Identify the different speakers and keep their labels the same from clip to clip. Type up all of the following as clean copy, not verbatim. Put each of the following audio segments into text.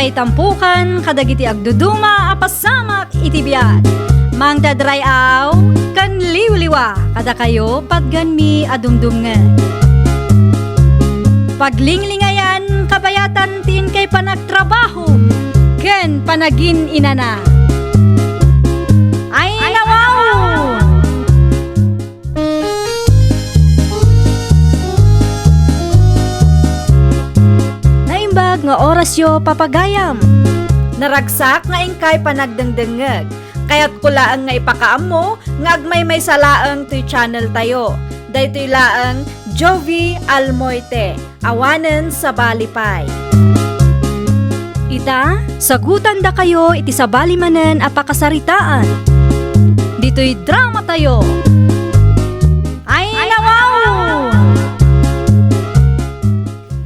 Speaker 1: kay tampukan kadagiti agduduma apasamak iti biag. Mang dadrayaw kan liwliwa kada kayo patgan mi adumdumngan. Paglinglingayan kabayatan tin kay panagtrabaho ken panagin inana. Ay nawaw! Naimbag nga oras yo papagayam.
Speaker 2: Naragsak nga ingkay panagdengdengeg. Kaya't kulaang nga ipakaam mo, nga agmay salaang to'y channel tayo. Daytoy laang Jovi Almoite, awanen sa Balipay.
Speaker 1: Ita, sagutan da kayo iti sabali manen apakasaritaan. Dito'y drama tayo. Ay nawaw!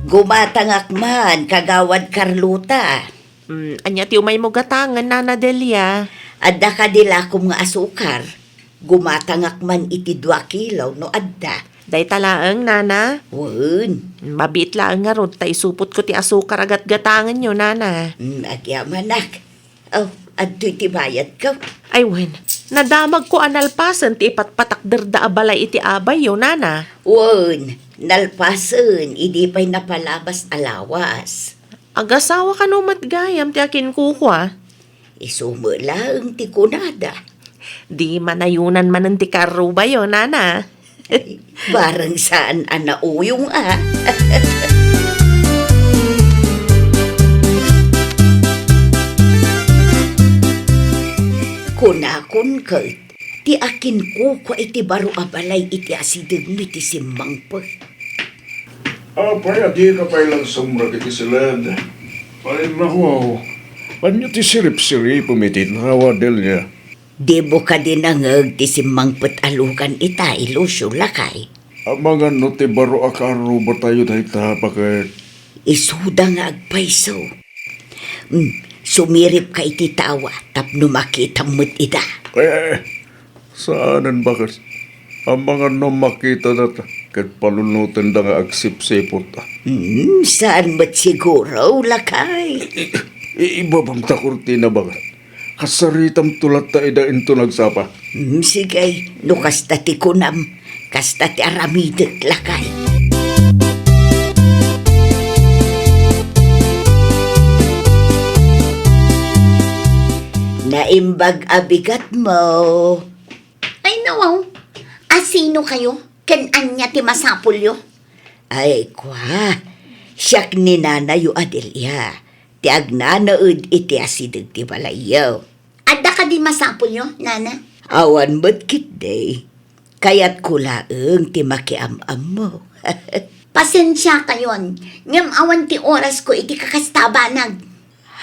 Speaker 3: Gumatangak man, kagawad Carlota.
Speaker 4: Anya ti umay mo gatangan, Nana Delia.
Speaker 3: Adda ka dila kum nga asukar. Gumatangak man iti 2 kilaw no adda.
Speaker 4: Day talaang, Nana.
Speaker 3: Wen,
Speaker 4: Mabit lang nga ron, tay supot ko ti asukar agat gatangan nyo, Nana.
Speaker 3: agyamanak. Oh, adto'y tibayad ka.
Speaker 4: Ay, wen, nadamag ko analpasan ti ipatpatakder da abalay iti abay yo, Nana.
Speaker 3: Wen, nalpasen, idi pa'y napalabas alawas.
Speaker 4: Agasawa ka no matgayam ti akin kukwa.
Speaker 3: Isumulaang ti kunada.
Speaker 4: Di manayunan man ti karuba yo, Nana.
Speaker 3: Barang saan anauyong Kunakon ket, ti akin kukwa iti baro abalay iti asideg mi ti simmang pa.
Speaker 5: Apay, adi ka pa ilang sumra kiti silad. Ay, nahuaw. Panyo ti sirip-sirip pumitit na hawadel niya.
Speaker 3: Debo ka din nangag ti simmang pat alukan ita ilusyo lakay.
Speaker 5: Ang mga no ti baro akaro ba tayo dahil tapakit?
Speaker 3: Isuda nga agpaiso. Sumirip ka iti tawa tapno makita mo't ita.
Speaker 5: Saanan bakit? Ang mga no makita na ta, kat palunutan da nga agsipsipot ta.
Speaker 3: Saan mo't siguro lakay?
Speaker 5: Iba bang takurtina bakit? Kasaritam tulat ta idain to nagsapa.
Speaker 3: Sige, no kasta ti kunam, kasta ti aramidet lakay. Naimbag abigat mo.
Speaker 6: Ay nawaw, asino kayo? Ken-anya ti masapulyo?
Speaker 3: Ay kwa, siyak ni nanayo Adelia. Ti agnanaud iti asideg ti balayaw.
Speaker 6: Adda ka di masapulyo, Nana?
Speaker 3: Awan mo't kitday. Kaya't kulaeng ti makiam-am mo.
Speaker 6: Pasensya kayon. Ngam awan ti oras ko iti kakastabanag.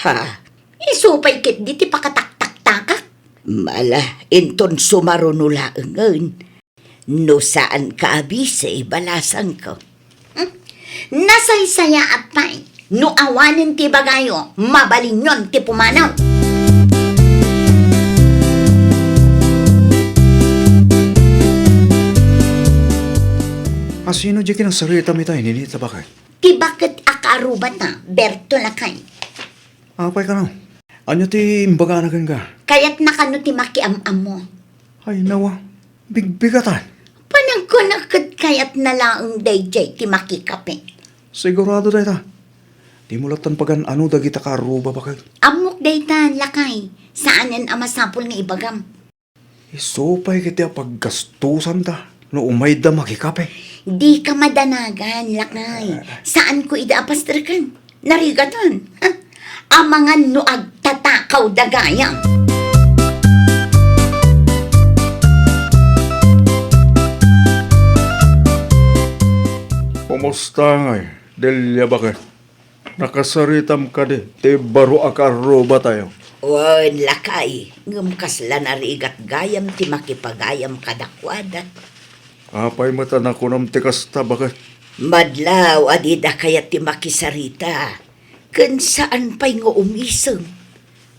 Speaker 3: Ha?
Speaker 6: Isupay kit di ti pakataktak-takak.
Speaker 3: Mala, inton sumarunulaengen. No saan ka abise, balasan ko.
Speaker 6: Nasaysaya at pay. No awanin ti bagayo, mabalinyon ti pumanaw.
Speaker 7: Asino di kinang sarita mi tayo, ninita ba kay?
Speaker 6: Ti bakit akarubat na, Berto lakay.
Speaker 7: Apay ka na. Anyo ti imbaga na ka?
Speaker 6: Kaya't nakano ti makiam-am mo.
Speaker 7: Ay nawa, bigbigatan.
Speaker 6: Panagkunakad kaya't nalaang dayjay ti makikape.
Speaker 7: Sigurado dahi ta. Di mo latan pagan ano dagita karuba ba kay?
Speaker 6: Amok daytan lakay, saanen ang masapul nga ibagam.
Speaker 7: Isupay kiti paggastusan ta. No umay da makikape.
Speaker 6: Di ka madanagan, lakay. Saan ko idaapastrakan? Narigatan. Amangan no agtatakaw dagayang.
Speaker 5: Kumusta ngay? Delia bakit? Nakasaritam ka di. Ti baro akaro ba tayo?
Speaker 3: Wan lakay, ngam kasla narigat gayam ti makipagayam kadakwada.
Speaker 5: Apay mata na kunam ti kasta bakit?
Speaker 3: Madlaw adida kaya ti makisarita. Ken saan pa'y nga umiseng.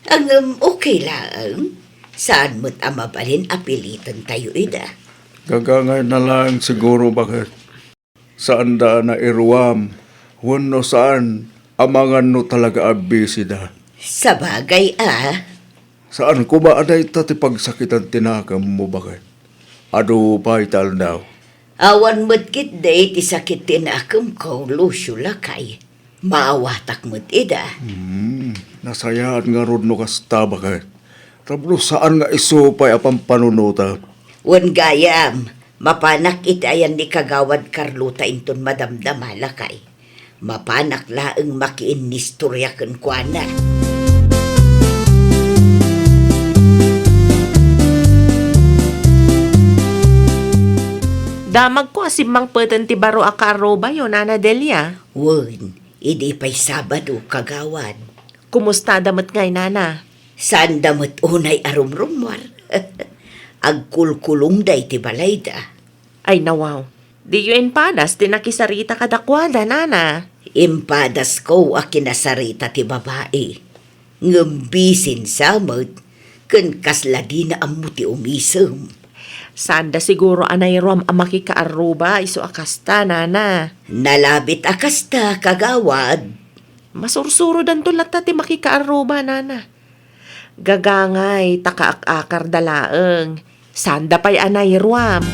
Speaker 3: Ang okay lang. Saan mo't amabalin apilitan tayo ida?
Speaker 5: Gagangay na lang siguro bakit? Saan da na iruam? Wano saan? Amangan no talaga abisi da.
Speaker 3: Sa bagay
Speaker 5: Saan ko ba aday ti pagsakitan tinakam mo bakit? Ado pa ital daw.
Speaker 3: awan mo't kit day ti sakit tinakam ko lusyo lakay. Maawatak mo't ida.
Speaker 5: Nasayaan nga rod no kasta bakit? Tablo saan nga isupay apang panunuta?
Speaker 3: Wan gayam, mapanak itayan ni kagawad Carlota inton madamdama lakay. Mapanak laeng makiin nistoryaken kuana.
Speaker 4: Damag ko asimang peten ti baro akaroba yo, Nana Delia.
Speaker 3: Wan, idi pa'y Sabado kagawad.
Speaker 4: Kumusta damat ngay, Nana?
Speaker 3: Saan damot unay arumrumwar? Agkulkulong day ti balayda.
Speaker 4: Ay nawaw. Di yun padas, tinakisarita kadakwada, Nana.
Speaker 3: Impadas ko a kinasarita ti babae. Ngambisin samot, ken kasladi na amu ti umisem.
Speaker 4: Sanda siguro anay rom ang makikaaruba iso akasta, Nana.
Speaker 3: Nalabit akasta kagawad.
Speaker 4: Masursuro dan tulat ti makikaaruba, Nana. Gagangay, takaak-akar dalaeng. Sanda pa'y anay ruam.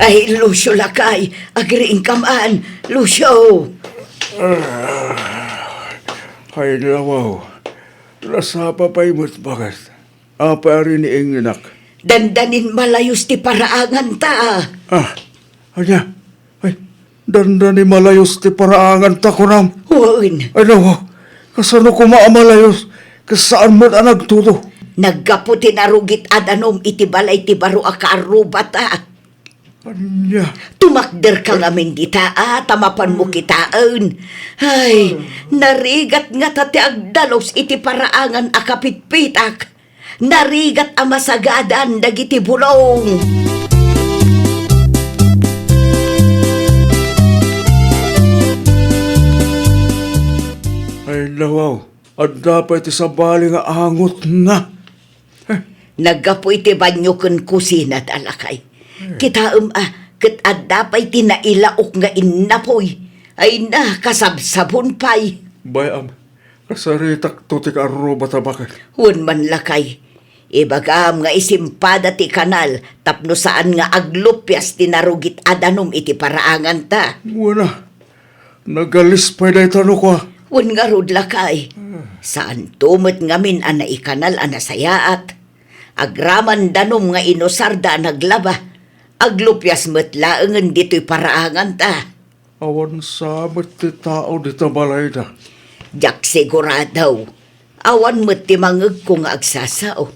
Speaker 3: Ay, Lucio lakay, agriing kaman, Lucio.
Speaker 5: Ay nawaw. Nasapa pa'y mo't bakit? Apa rin ni ingnak?
Speaker 3: Dandanin malayos ti paraangan ta.
Speaker 5: Anya? Ay, danda ni malayos ti paraangan ta ko nam.
Speaker 3: Wan,
Speaker 5: Ay nawaw. Kasano ko maamalayos? Kasaan mo't nagtuto?
Speaker 3: naggaputi na rugit adanom iti balay ti baro akaaruba ta.
Speaker 5: Anya?
Speaker 3: Tumakder ka ngamin dita, tamapan mo kitaan. Ay, narigat nga tati agdalos iti paraangan akapitpitak. Narigat amasagadan dagiti bulong.
Speaker 5: Ay nawaw. At dapat iti sabali nga angot na.
Speaker 3: Naggapoy ti banyo ken kusina talakay. Kitaem ket addapay ti nailaok nga innapoy. Ay na kasabsabon pay.
Speaker 5: Bayam. Kasaritak to ti karuba ta bakit?
Speaker 3: Hun man lakay. Ibagam nga isimpada ti kanal tapno saan nga aglupyas ti narugit adanom iti paraangan ta.
Speaker 5: Wala. Nagalis pa day tanong ko.
Speaker 3: Hun nga rod lakay. Saan tumot ngamin ana ikanal ana sayaat. Agraman danom nga inosarda naglaba. Aglupyas met laengen dito'y paraangan ta.
Speaker 5: Awan sabit ti tao dito balay da.
Speaker 3: Jak siguradaw. Awan met ti mangeg ko nga agsasao.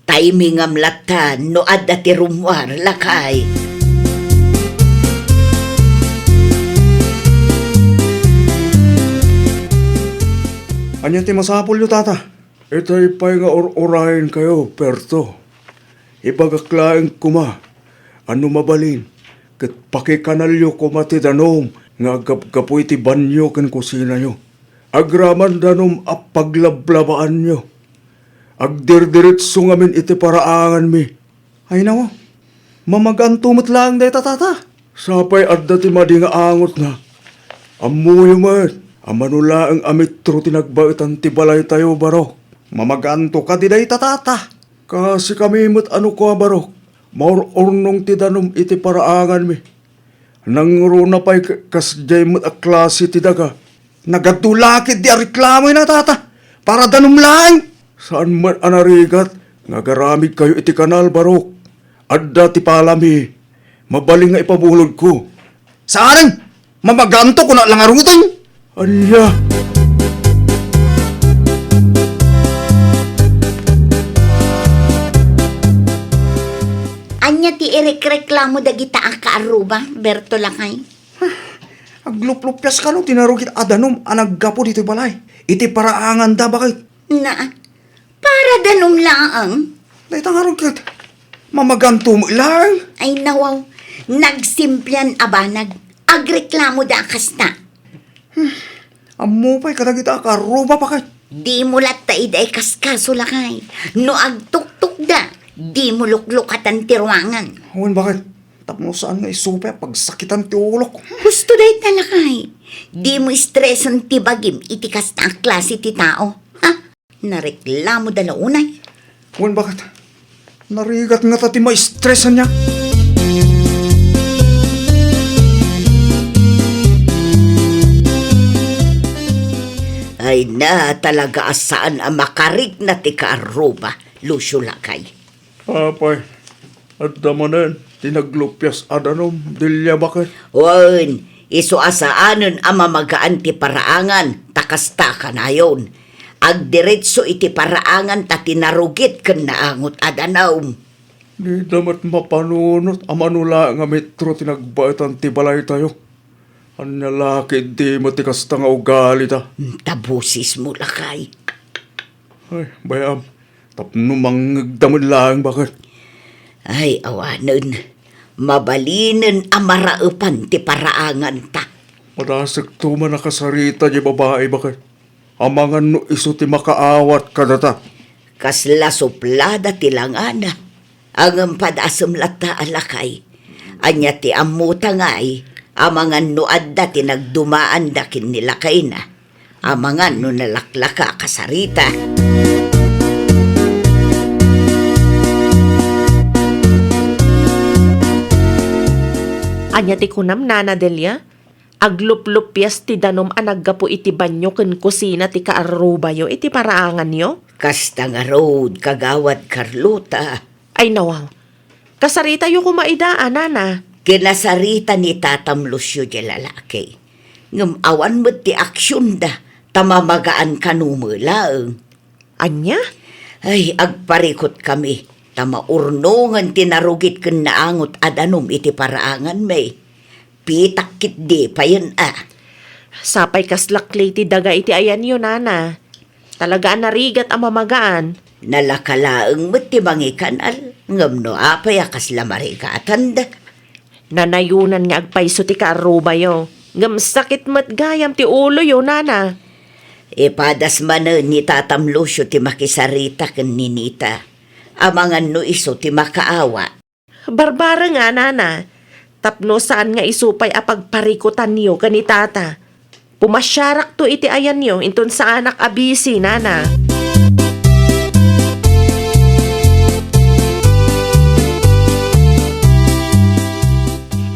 Speaker 3: Timing am latan no adda ti rumwar lakay.
Speaker 5: Anya ti masapol yo tata? Itay pa'y nga orahin kayo, perto. Ibagaklain kuma. Ano mabalin? Kat pakikanalyo kuma ti danom. Nga gapgapoy ti banyo ken kusina nyo. Agraman danom a paglablabaan nyo. Agdirdiritso ngamin iti paraangan mi. Ay nawa, mamagantumot lang day tata. Sapay adda ti madi nga angot na. Amuyo mat, amanula ang amitro tinagbaitan ti balay tayo baro. Mamaganto ka di day tata. Kasi kami mat ano ko baro. Maur ornong ti danom iti paraangan mi. Nangruna pa'y kasjay mat a klase ti daga. Nagadulakit di reklamo na tata. Para danom lang. Saan man anarigat, nagaramid kayo iti kanal barok. Adda ti palami, mabaling nga ipabulod ko. Saan? Mamaganto ko na lang arutin? Anya?
Speaker 6: Anya ti irekreklamo dagita ang kaaruba, Berto lakay.
Speaker 7: Agluplupyas ka no, tinarugit adanom, anaggapo dito balay. Iti paraangan da bakit?
Speaker 6: Na, para danom laang.
Speaker 7: Dahil tangarugit, mamaganto mo lang.
Speaker 6: Ay nawaw, nagsimplyan abanag. Agreklamo da kasta.
Speaker 7: Amo pa'y kadagita karuba bakit?
Speaker 6: Di mo lat taiday kaskaso lakay. No agtuktuk da, di mo luklukatan tirwangan.
Speaker 7: Awan bakit? Tapno saan nga isupe pagsakitan ti ulo ko.
Speaker 6: Gusto day talakay. Di mo streson ti bagim iti kasta ang klase ti tao. Ha? Nareklamo dala unay.
Speaker 7: Awan bakit? Narigat nga tati ma-stressan niya.
Speaker 3: Ay na talaga asaan ang makarig na ti kaaruba, Lucio Lakay.
Speaker 5: Apay, at damanan, tinaglupyas adanom, dilya bakit?
Speaker 3: Wan, iso asaanon ang mamagaan ti paraangan, takasta ka na yun. Agdiretso iti paraangan ta tinarugit ken naangot adanaw.
Speaker 5: Di damat mapanunot, amanula nga metro tinagbaitan ti balay tayo. Ang lalaki di matikas nga ugali ta.
Speaker 3: Tabusis mo, Lakay.
Speaker 5: Ay, bayam, tapno mangagdaman lang bakit?
Speaker 3: Ay, awanan. Mabalinen ang maraupan ti paraangan ta.
Speaker 5: Madasig tuman nakasarita di babae bakit? Amangan no iso ti makaawat kadata.
Speaker 3: Kasla suplada ti langana. Ang padasam lata alakay. Anya ti amuta ngay. Amangan no adda ti nagdumaan dakin nila kay na. Amangan no nalaklaka kasarita.
Speaker 4: Anya ti kunam nana Delia? Agluplupyas ti danom anaggapo iti banyo ken kusina ti kaaruba yo iti paraangan yo?
Speaker 3: Kasta nga road kagawad Carlota.
Speaker 4: Ay nawaw. Kasarita yo kumaidaan, nana.
Speaker 3: Kinasarita ni Tatam Lucio di lalaki. Ngam awan mo ti aksyon da. Tamamagaan kanumulaang.
Speaker 4: Anya?
Speaker 3: Ay, agparikot kami. Tamaurnongan tinarugit ken naangot adanom iti paraangan may. Pitakit di pa yun
Speaker 4: Sapay kaslakli ti daga iti ayan yo, nana. Talagaan narigat ang mamagaan.
Speaker 3: Nalakalaang mo ti mangikanal. Ngam no apay akas lamarikatan da.
Speaker 4: Nanayunan nga agpaiso ti kaaruba yo. Ngam sakit mat gayam ti ulo yo, nana.
Speaker 3: Ipadas man ni Tatam Lucio ti makisarita ken ninita. Amangan no iso ti makaawa.
Speaker 4: Barbara nga, nana. Tapno saan nga isupay apagparikutan niyo kani tata. Pumasyarak to iti ayan niyo inton sa anak abisi, nana.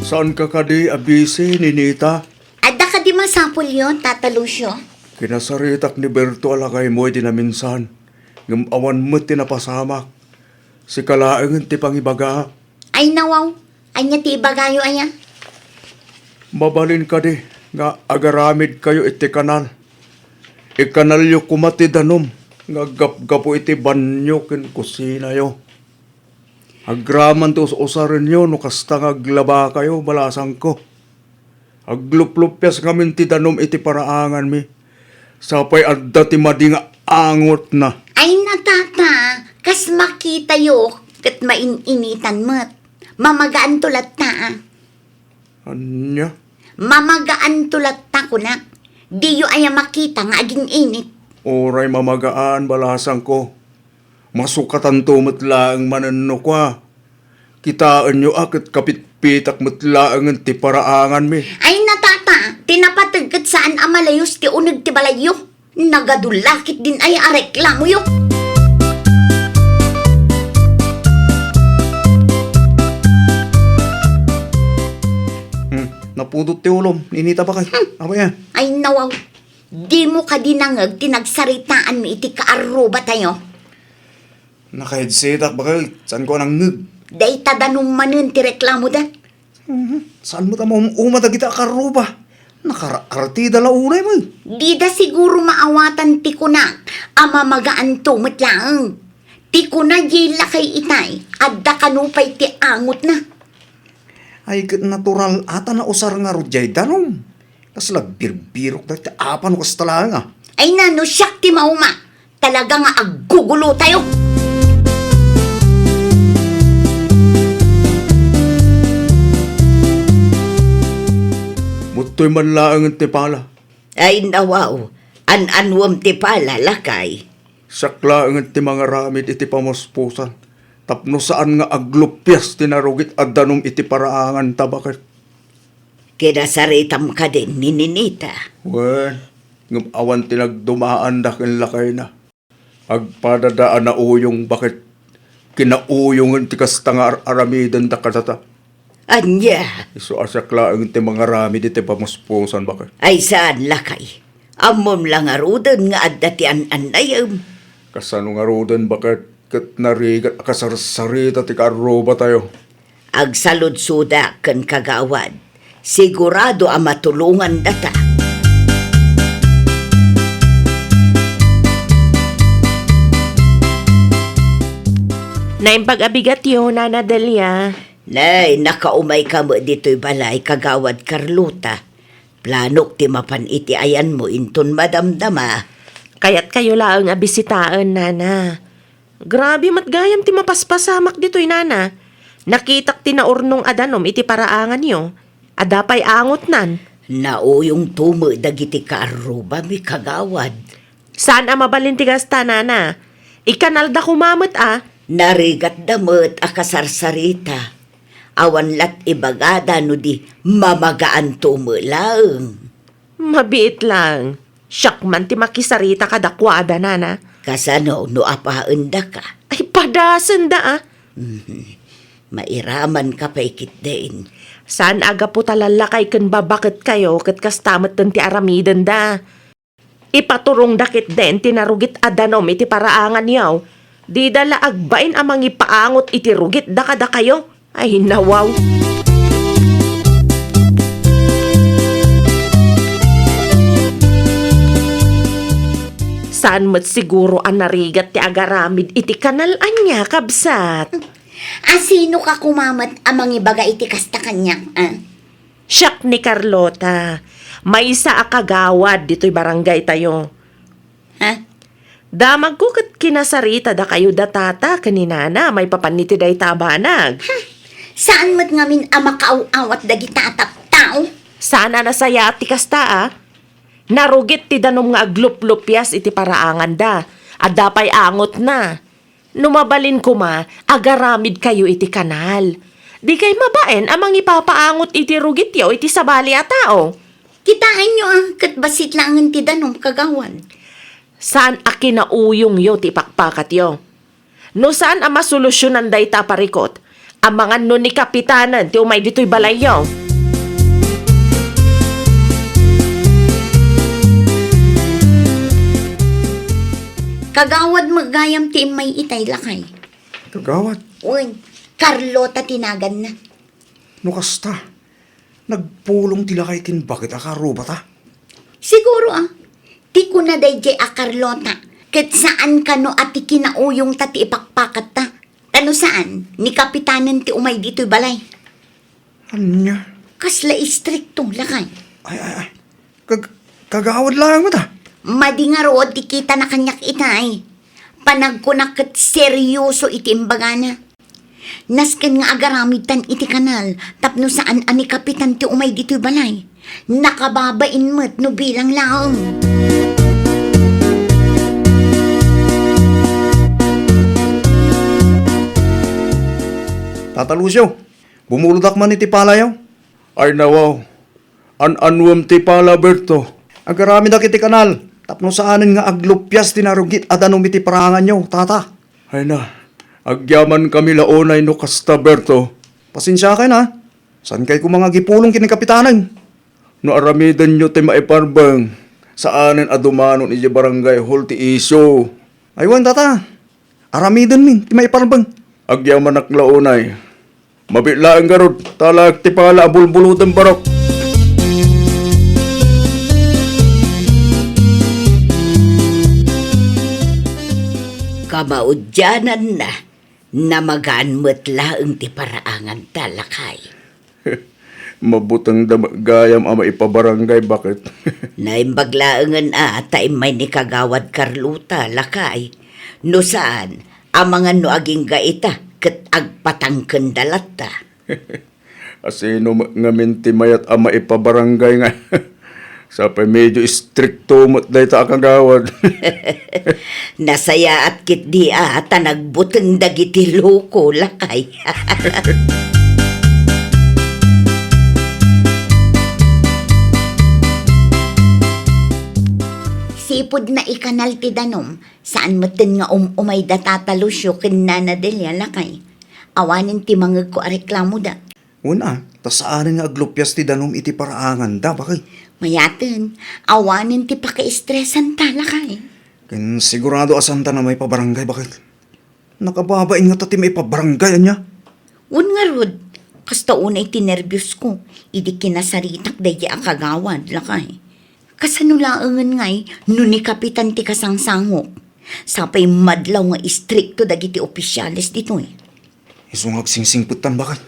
Speaker 5: Saan ka kadi abisi, ninita?
Speaker 6: Adda ka di masapol yun, Tata Lucio.
Speaker 5: Kinasaritak ni Berto alakay mo iti naminsan. Ngam awan mo tinapasamak. Si kalaang ti pangibaga.
Speaker 6: Ay nawaw. Anya ti ibagayo aya.
Speaker 5: Mabalin ka di, nga agaramid kayo iti kanal. Ikanal yo kumati danom, nga gap-gapo iti banyo ken kusina yo. Agraman to usarin yo, no kasta nga aglaba kayo, balasang ko. Agluplupyas ngamin ti danom iti paraangan mi. Sapay adda ti madi nga angot na.
Speaker 6: Ay natata. Kas makita yo. Kat maininitan mo't. Mamagaan tulat ta.
Speaker 5: Anya?
Speaker 6: Mamagaan tulat ta kunak. Di yo aya makita nga aging init.
Speaker 5: Oray mamagaan, balasang ko. Masukatan to matlaang manano kwa. Kitaan nyo akit kapitpitak matlaang ti paraangan mi.
Speaker 6: Ay natata. Tinapatagkat saan amalayos ti unag ti balayo. Nagadulakit din ay areklamo yo.
Speaker 7: Napudot ti ulom. Ninita ba kay? Aba yan.
Speaker 6: Ay nawaw. Di mo ka dinangag tinagsaritaan mi iti kaaruba tayo.
Speaker 7: Naka-headsetak ba kay? Saan ko nang ngig?
Speaker 6: Day tadanong manun ti reklamo da.
Speaker 7: Saan mo tamo umatag kita karuba? Nakaraartida la unay mo.
Speaker 6: Di da siguro maawatan ti kunak. Ama magaan tumot lang. Ti kuna jila kay itay. Adda kanupay ti angot na.
Speaker 7: Ay natural ata na usar nga rujay danom. Tas lagbir-birok na ti apan ko sa talaga.
Speaker 6: Ay nano siyak ti mauma. Talaga nga aggugulo tayo.
Speaker 5: Mutoy man laang ti pala.
Speaker 3: Ay nawaw. An-anwam ti pala lakay.
Speaker 5: Sakla ang ti mga ramid iti pamuspusan. Tapno saan nga aglupyas tinarugit at danom iti paraangan ta bakit?
Speaker 3: Kinasaritam ka din ni Ninita.
Speaker 5: Wen, ngam awan tinagdumaan da ken lakay na. Agpadadaan na uyong bakit kinauyongan ti kasta nga aramidan da katata.
Speaker 3: Anya,
Speaker 5: Iso asyaklaang ti mga rami di ti pamuspusan bakit?
Speaker 3: ay saan lakay? Amom lang arudan nga addatian anayam.
Speaker 5: Kasano nga rodan bakit kat narigat akasarsarita ti karoba tayo.
Speaker 3: Agsalud-suda ken kagawad. Sigurado ang matulungan data.
Speaker 4: Naimpag-abigat yun, Nana Delia.
Speaker 3: Nay, nakaumay ka mo dito'y balay kagawad Carlota. Planok ti mapan iti ayan mo inton madamdama.
Speaker 4: Kaya't kayo laang abisitaan, Nana. Grabe matgayam ti mapaspasamak dito'y, Nana. Nakitak ti naurnong adanom iti paraangan yo. Adapay angot nan.
Speaker 3: Nauyong tumo dagiti kaaruba mi kagawad.
Speaker 4: Saan ang mabalintigas ta, Nana? Ikanalda kumamot
Speaker 3: Narigat damot akasarsarita. Awan lat ibagada no di mamagaan tumo lang.
Speaker 4: Mabiit lang. Siyak man ti makisarita kadakwada, Nana.
Speaker 3: Kasano no apaenda ka.
Speaker 4: Ay, padasan da
Speaker 3: Mairaman ka paikit din.
Speaker 4: Saan aga po talalakay kan babakit kayo kat kastamat ti aramidan da. Ipaturong dakit den tinarugit adanom iti paraangan yaw. Di dala agbain amang ipaangot iti rugit da kada kayo. Ay nawaw. Saan mo't siguro ang narigat ti agaramid iti kanal anya kabsat.
Speaker 6: Asino ka kumamat amang ibaga iti kasta kanya?
Speaker 4: Siyak ni Carlota. May isa akagawad dito'y barangay tayo.
Speaker 6: Ha?
Speaker 4: Damag ko kat kinasarita da kayo datata kaninana may papaniti day tabanag.
Speaker 6: Saan mat ngamin ama kauawat dagi tatap tao?
Speaker 4: Sana nasaya ti kasta Narugit ti danom nga aglup-lupyas iti paraangan da. Adapay angot na. Numabalin ko agaramid kayo iti kanal. Di kay mabaen amang ipapaangot iti rugit yaw iti sabali a tao.
Speaker 6: Kitaan nyo kat basit lang ang tidanom kagawan.
Speaker 4: Saan a kinauyong yo ti pakpakat yo? No saan a masolusyonan day taparikot? Amangan no ni kapitanan ti umay dito'y balay yo.
Speaker 6: Kagawad magayam ti may itay lakay.
Speaker 5: Kagawad,
Speaker 6: Uy, Carlota tinagan na.
Speaker 5: no kasta. Nagpulong tila kay kin bakit akaroba ta?
Speaker 6: Siguro Ti ko na day jay Carlota. Kat saan ka no at ti kinauyong ta ti ipakpakat ta. Ano saan? Ni kapitanan ti umay dito'y balay.
Speaker 5: Anya?
Speaker 6: Kasla istrikto lakay.
Speaker 5: Ay. Kagawad lang mo ta.
Speaker 6: Madingarod ti kita na kanyak itay. Panagkunakat seryoso iti imbagana. Nasken nga agaramid tan iti kanal, tapno saan ani kapitan ti umay dito'y balay. Nakababain mo't no bilang laong.
Speaker 5: Tata Lucio, bumuludak man iti palayaw. Ay nawaw, an-anwam ti pala Berto. Agarami na kiti kanal. Tapno saanin nga aglupyas tinarugit adanom iti parangan nyo, tata. Ay na, agyaman kami laonay no kasta Berto. Pasensya kayo na. San kay ko mga gipulong kini kapitanan? No aramidan nyo ti maiparbang. Saanin adumanon iti barangay hall ti iso. Aywan tata, aramidan min ti maiparbang. Agyaman naklaonay. Mabilaan garod, talag ti pala abulbulutan barok.
Speaker 3: Kamaudyanan na namagaan mo't laeng ti paraangan talakay.
Speaker 5: Mabutang gayam ama ipabarangay bakit?
Speaker 3: Naimbaglaengan taim may ni kagawad Carlota lakay. No saan, amangan no aging gaita ket agpatangken dalata.
Speaker 5: Asino nga minti mayat ama ipabarangay nga. Sa pa medyo stricto mo't day ta kagawad.
Speaker 3: Nasaya at kit di ata nagbuteng dagiti loko lakay.
Speaker 6: Sipod na ikanal ti danom, saan matin nga umay da tatalusyo kin nanadelya lakay. Awanin ti mangag ko a reklamo da.
Speaker 7: Una, tasaanin nga aglupyas ti danom iti paraangan da, bakay.
Speaker 6: Mayatin, awanin ti paka-estresan ta lakay.
Speaker 7: Ken sigurado asanta na may pabarangay, bakit? Nakababain nga tati may pabarangay niya.
Speaker 6: Un nga rod, kasta unay tinervyos ko, idi kinasaritak dahi akagawad lakay. Kasanulaangan ngay, nuni kapitan ti kasangsangok. Sapay madlaw nga istrikto dagiti opisyales dito eh.
Speaker 7: Isong agsingsingputan, bakit?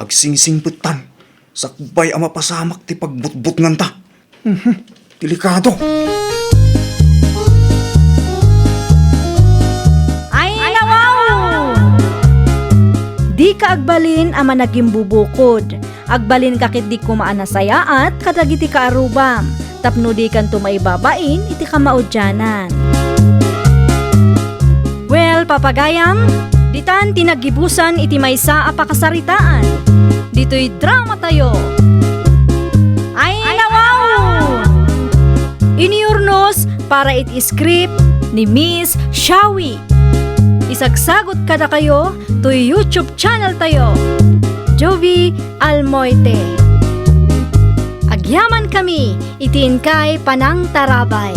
Speaker 7: Agsingsingputan. Sakbay ang mapasamak ti pagbutbut nganta. Delikado.
Speaker 1: Ay, nawaw! Di ka agbalin ama naging bubukod. Agbalin kakit di kumaan na saya at kadagiti ka arubam. Tapno di kan tumaibabain, iti ka maudyanan. Well, papagayam, ditan tinagibusan iti maysa a pakasaritaan. Dito'y drama tayo. Ay, nawaw! Iniurnos para iti script ni Miss Shawi. Isagsagot kada kayo to YouTube channel tayo. Jovi Almoite. Agyaman kami, itiin kay Panang Tarabay.